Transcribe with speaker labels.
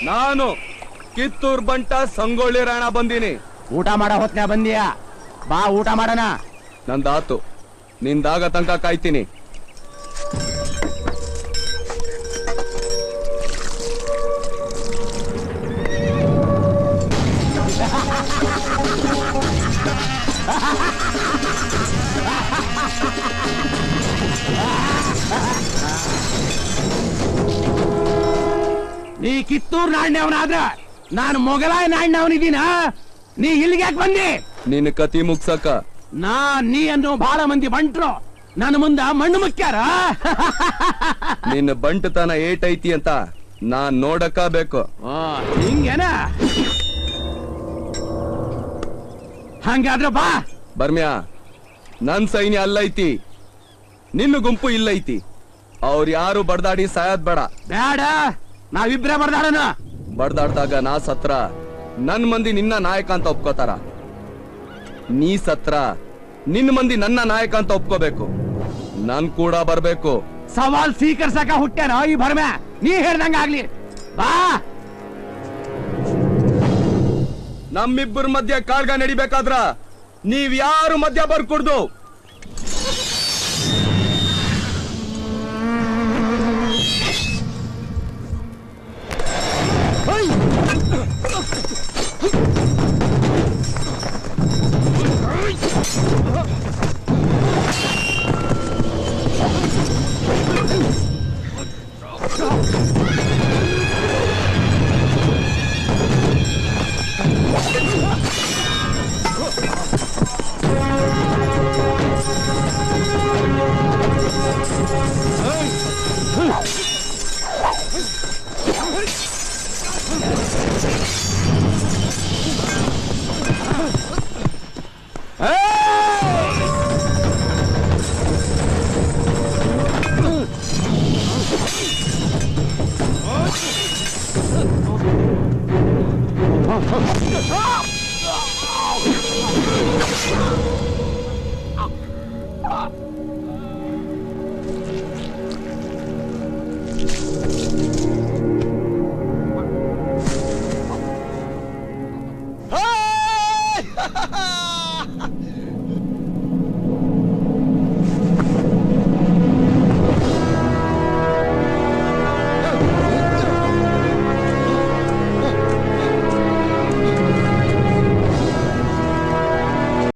Speaker 1: ನಾನು ಕಿತ್ತೂರ್ ಬಂಟ ಸಂಗೊಳ್ಳಿ ರಾಯಣ್ಣ ಬಂದೀನಿ.
Speaker 2: ಊಟ ಮಾಡೋ ಹೊತ್ನ್ಯಾ ಬಂದಿಯಾ? ಬಾ ಊಟ ಮಾಡೋಣ.
Speaker 1: ನಂದಾತು, ನಿಂದಾಗ ತನಕ ಕಾಯ್ತೀನಿ.
Speaker 2: ನೀ ಕಿತ್ತೂರ್ ನಾಣ್ಯವನಾದ್ರ ನಾನು ಮೊಗಲಾಯ ನಾಣ್ಯವನಿದ್ದೀನ. ನೀ ಇಲ್ಲಿಗೆ ಯಾಕೆ ಬಂದಿ?
Speaker 1: ನಿನ್ನ ಕತಿ ಮುಗ್ಸಕ
Speaker 2: ನೀ ಅನ್ನೋ ಬಹಳ ಮಂದಿ ಬಂಟ್ರು ನನ್ನ ಮುಂದ ಮಣ್ಣು ಮುಕ್ಕ್ಯಾರ.
Speaker 1: ನಿನ್ನ ಬಂಟತನ ಏಟೈತಿ ಅಂತ ನಾನ್ ನೋಡಕ ಬೇಕು.
Speaker 2: ಹಿಂಗೇನ? ಹಂಗಾದ್ರ ಬಾ.
Speaker 1: ಬರ್ಮ್ಯಾ, ನನ್ ಸೈನ್ಯ ಅಲ್ಲೈತಿ, ನಿನ್ನ ಗುಂಪು ಇಲ್ಲೈತಿ. ಅವ್ರ ಯಾರು ಬಡ್ದಾಡಿ ಸಾಯದ್ ಬೇಡ.
Speaker 2: ಬೇಡ, ನಾವಿಬ್ರೇ ಬಡ್ದಾಡೋಣ.
Speaker 1: ಬಡ್ದಾಡ್ದಾಗ ನಾ ಸತ್ರ ನನ್ ಮಂದಿ ನಿನ್ನ ನಾಯಕ ಅಂತ ಒಪ್ಕೋತಾರ. ನೀ ಸತ್ರ ನಿನ್ನ ಮಂದಿ ನನ್ನ ನಾಯಕ ಅಂತ ಒಪ್ಕೋಬೇಕು. ನನ್ ಕೂಡ ಬರ್ಬೇಕು.
Speaker 2: ಸವಾಲ್ ಸ್ವೀಕರ್ಸಕ ಹುಟ್ಟ್ಯಾನ ಈ ಭರ್ಮೆ. ನೀ ಹೇಳ್ದಂಗ ಆಗ್ಲಿ, ಬಾ.
Speaker 1: ನಮ್ಮಿಬ್ಬರ ಮಧ್ಯ ಕಾಳ್ಗ ನಡಿಬೇಕಾದ್ರ ನೀವ್ ಯಾರು ಮಧ್ಯ ಬರ್ಕೂಡ್ದು.